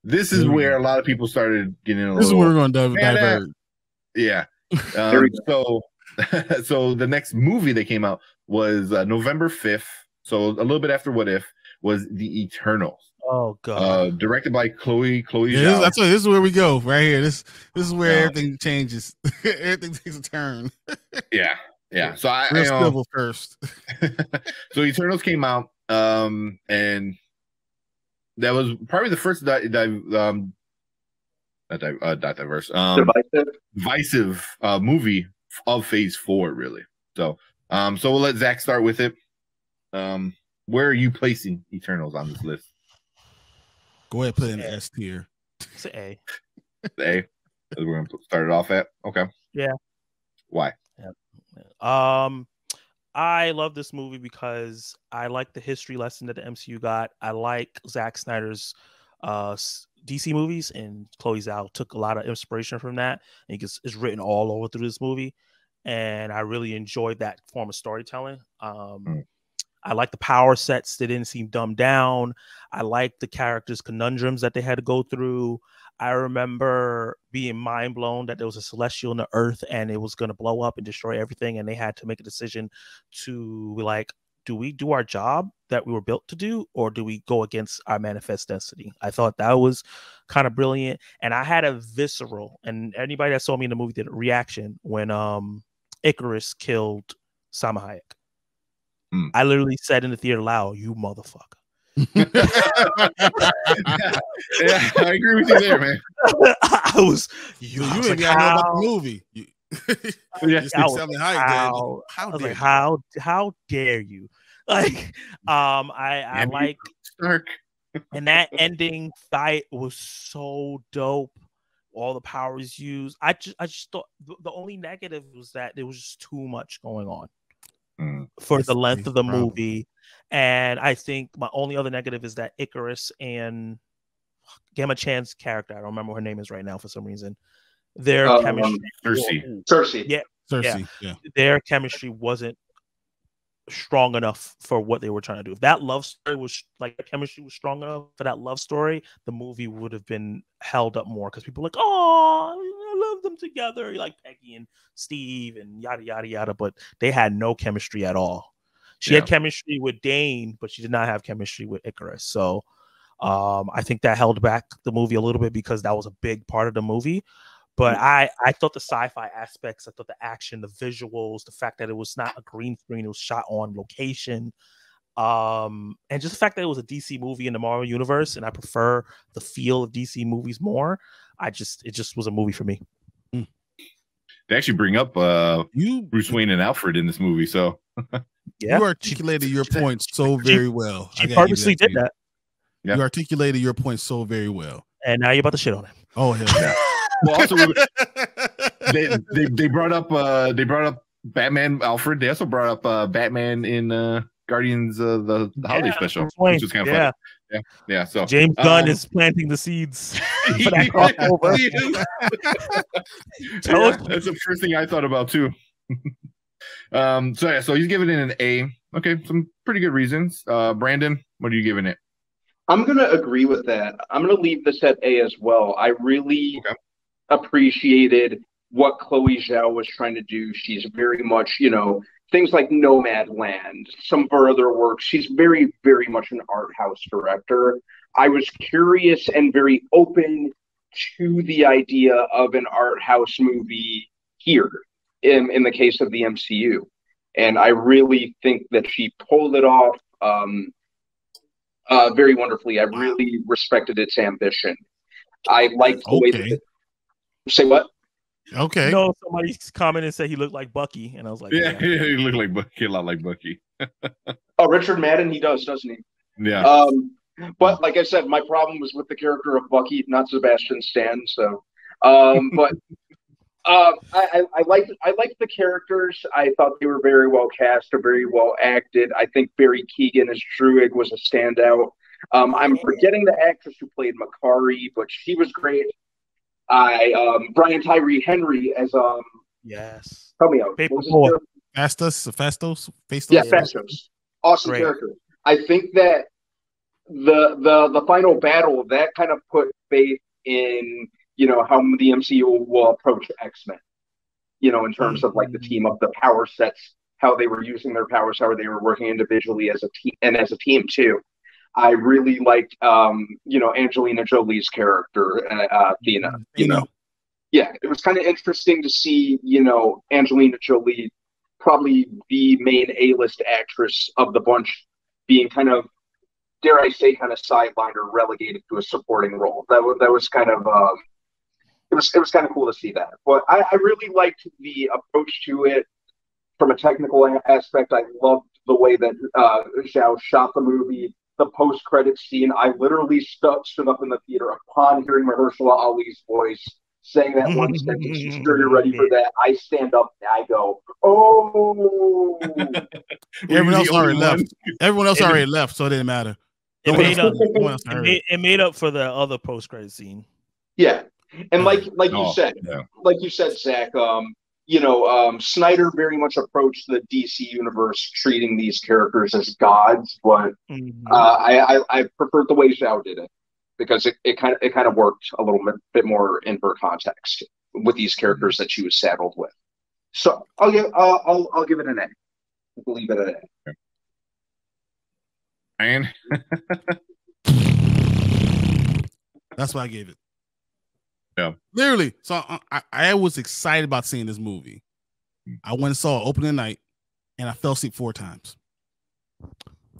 this is where a lot of people started getting a This is little. where we're going to diverge. Yeah. So so the next movie that came out was November 5th. So a little bit after What If was The Eternals. Oh god. Directed by Chloe Yeah, Zhao. this is where we go right here. This is where everything changes. Everything takes a turn. Yeah. So I Real civil first. So Eternals came out, and that was probably the first divisive movie of Phase 4, really. So we'll let Zach start with it. Where are you placing Eternals on this list? Go ahead, put it in the S tier. It's an A. A. We're gonna start it off at. Okay. Yeah. Why? Yeah. I love this movie because I like the history lesson that the MCU got. I like Zack Snyder's DC movies, and Chloe Zhao took a lot of inspiration from that. I think it's written all over through this movie, and I really enjoyed that form of storytelling. I like the power sets that didn't seem dumbed down. I like the characters' conundrums that they had to go through. I remember being mind blown that there was a celestial on the earth and it was going to blow up and destroy everything. And they had to make a decision to like, do we do our job that we were built to do, or do we go against our manifest destiny? I thought that was kind of brilliant. And I had a visceral, and anybody that saw me in the movie did a reaction when Icarus killed Salma Hayek. I literally said in the theater loud, "You motherfucker." Yeah, I agree with you there, man. I was you ain't like, know about the movie. How dare you? Like, I like Stark. And that ending fight was so dope. All the powers used. I just thought the only negative was that there was just too much going on for the length of the movie. And I think my only other negative is that Icarus and Gemma Chan's character, I don't remember what her name is right now for some reason, their chemistry. Cersei. Yeah. Cersei. Yeah. Their chemistry wasn't strong enough for what they were trying to do. If that love story was like the chemistry was strong enough for that love story, the movie would have been held up more because people were like, oh, I love them together, like Peggy and Steve and yada yada yada. But they had no chemistry at all. She had chemistry with Dane, but she did not have chemistry with Icarus. So I think that held back the movie a little bit because that was a big part of the movie. But I thought the sci-fi aspects, I thought the action, the visuals, the fact that it was not a green screen, it was shot on location. And just the fact that it was a DC movie in the Marvel universe, and I prefer the feel of DC movies more. It just was a movie for me. They actually bring up Bruce Wayne and Alfred in this movie, so you articulated your point so very well. She purposely did that. You articulated your point so very well. And now you're about to shit on him. Oh hell yeah. Well, also they brought up Batman Alfred. They also brought up Batman in Guardians of the Holiday Special, which was kind of fun. Yeah. So James Gunn is planting the seeds for that crossover. That's the first thing I thought about too. So he's giving it an A. Okay, some pretty good reasons. Brandon, what are you giving it? I'm gonna agree with that. I'm gonna leave this at A as well. I really appreciated what Chloe Zhao was trying to do. She's very much, things like Nomadland, some of her other works. She's very, very much an art house director. I was curious and very open to the idea of an art house movie here in the case of the MCU. And I really think that she pulled it off very wonderfully. I really respected its ambition. I liked the way that say what? Okay. No, somebody commented and said he looked like Bucky, and I was like, yeah, he looked like Bucky, a lot like Bucky. Oh, Richard Madden, he does, doesn't he? Yeah. But like I said, my problem was with the character of Bucky, not Sebastian Stan. So, but I liked the characters. I thought they were very well cast, or very well acted. I think Barry Keoghan as Druig was a standout. I'm forgetting the actress who played Makari, but she was great. Brian Tyree Henry as yes. Help me out. Fastos. Yeah, Fastos. Awesome character. I think that the final battle that kind of put faith in how the MCU will approach X-Men. In terms of like the team of the power sets, how they were using their powers, how they were working individually as a team and as a team too. I really liked, Angelina Jolie's character, Athena. Yeah, it was kind of interesting to see, Angelina Jolie, probably the main A-list actress of the bunch, being kind of, dare I say, kind of sidelined or relegated to a supporting role. That was kind of it was kind of cool to see that. But I really liked the approach to it from a technical aspect. I loved the way that Zhao shot the movie. The post-credit scene, I literally stood up in the theater upon hearing Mahershala Ali's voice saying that one sentence. You sure you're ready for that? I stand up and I go, oh. Everyone else already left. Everyone else already left, so it didn't matter. It made up for the other post-credit scene. Yeah, and like you said, Zach. Snyder very much approached the DC universe treating these characters as gods, but I preferred the way Zhao did it because it kind of worked a little bit more in her context with these characters that she was saddled with. So I'll give it an A. I'll leave it at A. And that's why I gave it. Yeah. Literally. So I was excited about seeing this movie. I went and saw it opening night, and I fell asleep 4 times.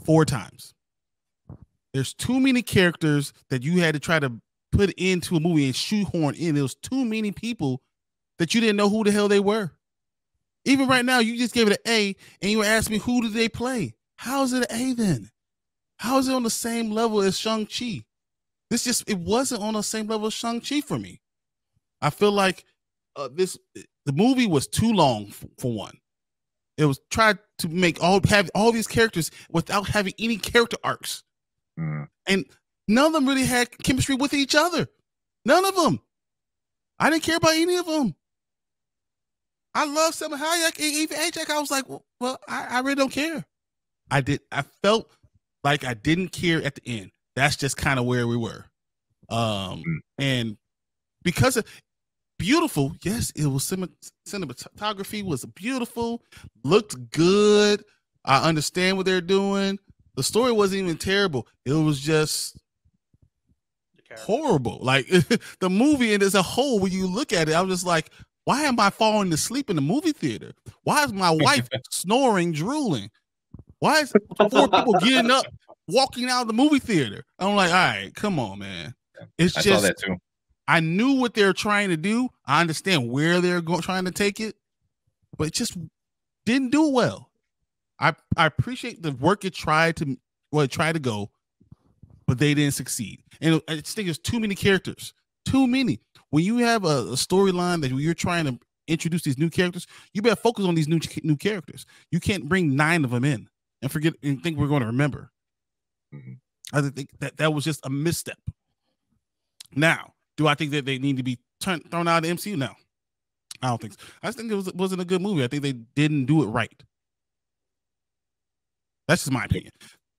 4 times. There's too many characters that you had to try to put into a movie and shoehorn in. There was too many people that you didn't know who the hell they were. Even right now, you just gave it an A, and you were asking me who did they play. How is it an A then? How is it on the same level as Shang-Chi? It wasn't on the same level as Shang-Chi for me. I feel like the movie was too long for one. It was tried to have all these characters without having any character arcs. And none of them really had chemistry with each other. None of them. I didn't care about any of them. I love Salma Hayek, even Ajak. I was like, well, I really don't care. I felt like I didn't care at the end. That's just kind of where we were. And because of beautiful, yes, it was cinematography was beautiful, looked good. I understand what they're doing. The story wasn't even terrible. It was just horrible. Like the movie and as a whole, when you look at it, I'm just like, why am I falling asleep in the movie theater? Why is my wife snoring, drooling? Why is 4 people getting up, walking out of the movie theater? I'm like, all right, come on, man. It's I saw that too. I knew what they're trying to do. I understand where they're trying to take it, but it just didn't do well. I appreciate the work it tried to go, but they didn't succeed. And I just think there's too many characters. Too many. When you have a storyline that you're trying to introduce these new characters, you better focus on these new characters. You can't bring 9 of them in and forget and think we're going to remember. I think that was just a misstep. Now, do I think that they need to be thrown out of the MCU? No, I don't think so. I just think it wasn't a good movie. I think they didn't do it right. That's just my opinion.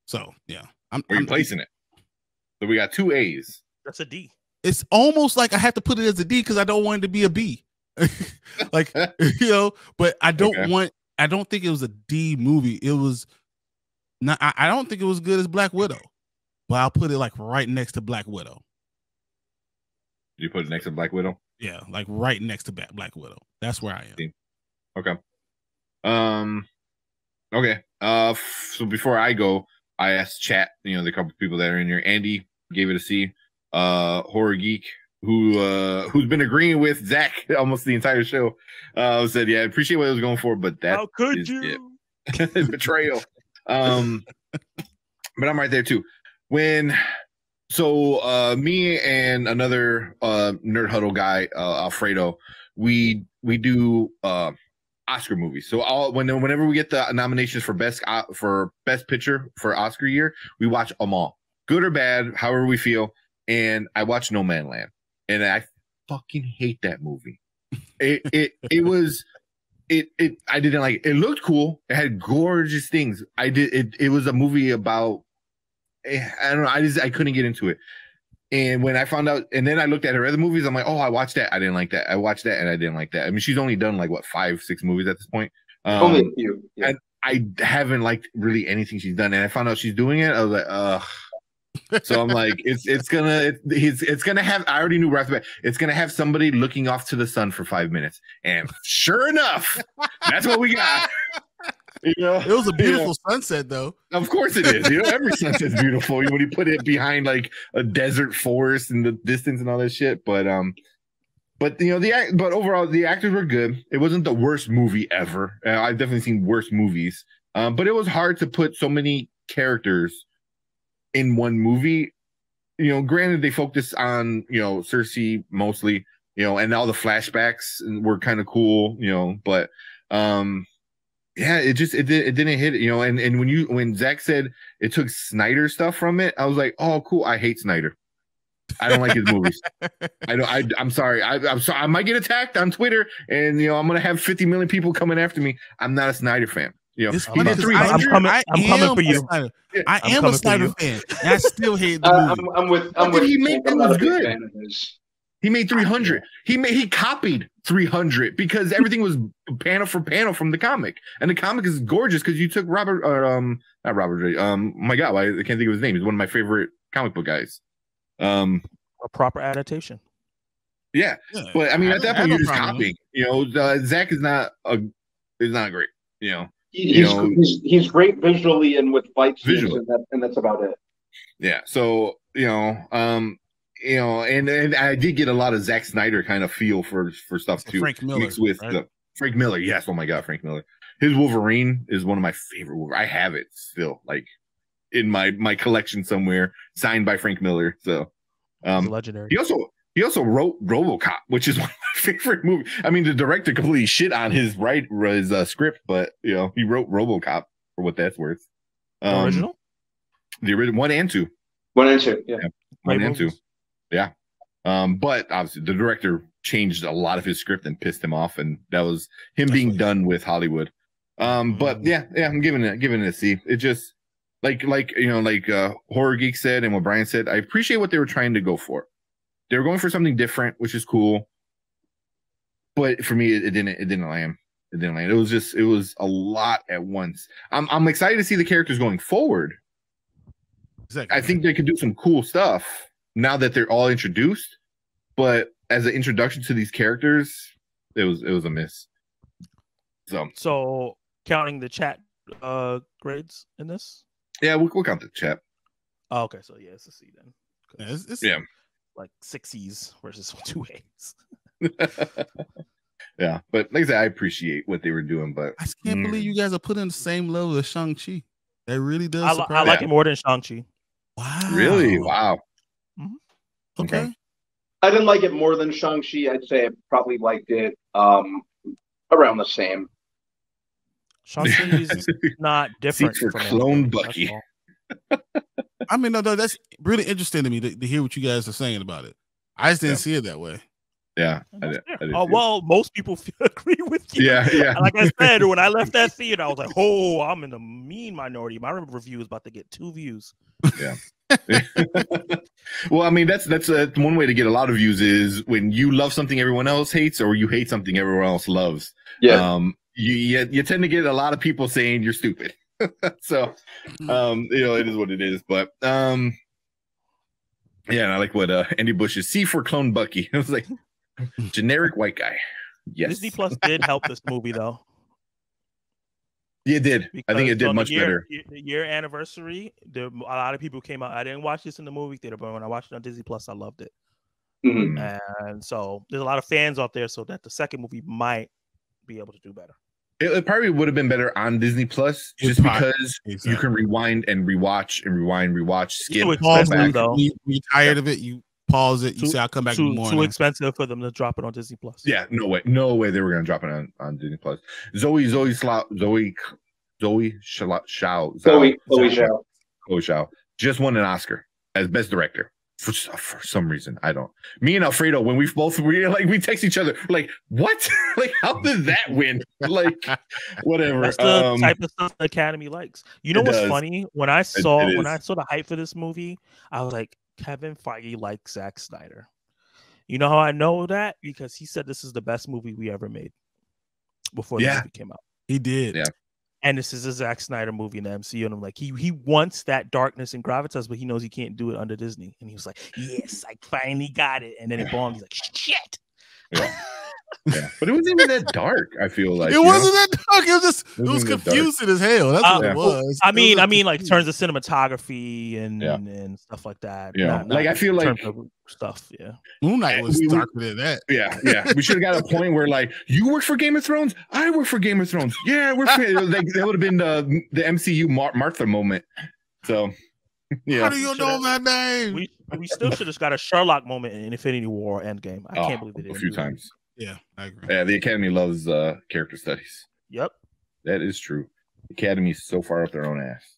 So, yeah. Where are you placing it? So we got 2 A's. That's a D. It's almost like I have to put it as a D because I don't want it to be a B. Like, but I don't think it was a D movie. It was not, I don't think it was good as Black Widow, but I'll put it like right next to Black Widow. You put it next to Black Widow? Yeah, like right next to Black Widow. That's where I am. Okay. Okay. So before I go, I asked chat, the couple people that are in here. Andy gave it a C. Horror Geek, who's been agreeing with Zach almost the entire show, said, "Yeah, I appreciate what I was going for, but that how could you betrayal." But I'm right there too. Me and another Nerd Huddle guy, Alfredo, we do Oscar movies. So whenever we get the nominations for best picture for Oscar year, we watch them all, good or bad, however we feel. And I watched No Man Land, and I fucking hate that movie. I didn't like it. It looked cool. It had gorgeous things. It was a movie about I don't know. I couldn't get into it. And when I found out, and then I looked at her other movies, I'm like, oh, I watched that. I didn't like that. I watched that, and I didn't like that. I mean, she's only done like what 5, 6 movies at this point. Only a few. Yeah. And I haven't liked really anything she's done. And I found out she's doing it. I was like, ugh. So I'm like, it's gonna have. I already knew right off the bat. It's gonna have somebody looking off to the sun for 5 minutes, and sure enough, that's what we got. You know, it was a beautiful sunset, though. Of course it is. You know, every sunset's beautiful when you put it behind like a desert forest in the distance and all that shit. But you know, but overall the actors were good. It wasn't the worst movie ever. I've definitely seen worse movies. But it was hard to put so many characters in one movie. You know, granted they focused on, you know, Cersei mostly, you know, and all the flashbacks were kind of cool, you know, but yeah, it didn't hit it, you know. And when Zach said it took Snyder stuff from it, I was like, oh, cool. I hate Snyder. I don't like his movies. I'm sorry. I'm sorry. I might get attacked on Twitter, and you know I'm gonna have 50 million people coming after me. I'm not a Snyder fan. You know, I'm coming for you. I am a Snyder fan. And I still hate the movie. I'm with. What did he make that was good? He made 300. He copied 300 because everything was panel for panel from the comic, and the comic is gorgeous because you took not Robert. My God, I can't think of his name. He's one of my favorite comic book guys. A proper adaptation. Yeah, but I mean, at that point, you're just copying. You know, Zach is not great. You know, he's great visually and with fight scenes, and that's about it. Yeah. So you know, and I did get a lot of Zack Snyder kind of feel for stuff too. Frank Miller, mixed with right? Frank Miller. Yes. Oh my God, Frank Miller. His Wolverine is one of my favorite Wolverine. I have it still, like in my collection somewhere, signed by Frank Miller. So, legendary. He also wrote RoboCop, which is one of my favorite movies. I mean, the director completely shit on his script, but you know, he wrote RoboCop for what that's worth. The original 1 and 2. 1 and 2, yeah. 1 and 2. Yeah. But obviously the director changed a lot of his script and pissed him off, and that was him being done with Hollywood. But yeah, I'm giving it a C. It just like Horror Geek said and what Brian said, I appreciate what they were trying to go for. They were going for something different, which is cool. But for me, it didn't land. It didn't land. It was a lot at once. I'm excited to see the characters going forward. Exactly. I think they could do some cool stuff now that they're all introduced. But as an introduction to these characters, it was a miss. So counting the chat grades in this? Yeah, we'll count the chat. Oh, okay, so yeah, it's a C then. Yeah, it's like 6 C's versus 2 A's. Yeah, but like I said, I appreciate what they were doing, but I just can't believe you guys are putting the same level as Shang-Chi. That really does. I like it more than Shang-Chi. Wow. Really? Wow. Mm-hmm. Okay. I didn't like it more than Shang-Chi. I'd say I probably liked it around the same. Shang-Chi is not different for Clone Bucky. I mean, no, that's really interesting to me to hear what you guys are saying about it. I just didn't see it that way. Yeah, I did well, most people agree with you. Yeah. Like I said, when I left that theater, I was like, "Oh, I'm in the mean minority." My review is about to get 2 views. Yeah. Well, I mean, that's one way to get a lot of views is when you love something everyone else hates, or you hate something everyone else loves. Yeah. You tend to get a lot of people saying you're stupid. So, you know, it is what it is. But yeah, and I like what Andy Bush is. C for Clone Bucky. It was like generic white guy. Yes. Disney Plus did help this movie though. Yeah, it did. I think it did much better. The year anniversary, a lot of people came out. I didn't watch this in the movie theater, but when I watched it on Disney Plus, I loved it. Mm-hmm. And so there's a lot of fans out there, so that the second movie might be able to do better. It probably would have been better on Disney Plus, just because you can rewind and rewatch, skip. You tired of it, you pause it, you say I'll come back in the morning. Too expensive for them to drop it on Disney Plus. Yeah, no way they were gonna drop it on Disney Plus. Zoe Zhao just won an Oscar as Best Director. For some reason, I don't. Me and Alfredo, when we text each other, like, what? Like, how did that win? Like, whatever. That's the type of stuff the Academy likes. You know what's funny? When I saw the hype for this movie, I was like, Kevin Feige likes Zack Snyder. You know how I know that? Because he said this is the best movie we ever made before the movie came out. He did. Yeah. And this is a Zack Snyder movie in the MCU. And I'm like, he wants that darkness and gravitas, but he knows he can't do it under Disney. And he was like, yes, I finally got it. And then it bombed. He's like, shit. Yeah. Yeah, but it wasn't even that dark. I feel like it wasn't that dark. It was confusing as hell. That's what it was. I mean, like terms of cinematography and stuff like that. Yeah, like I feel like stuff. Yeah, Moon Knight was darker than that. Yeah. We should have got a point where like you work for Game of Thrones, I work for Game of Thrones. Yeah, we're like that would have been the MCU Martha moment. So yeah, how do you know that name? We still should have got a Sherlock moment in Infinity War Endgame. I can't believe they did a few times. Yeah, I agree. Yeah, the Academy loves character studies. Yep. That is true. The Academy's so far up their own ass.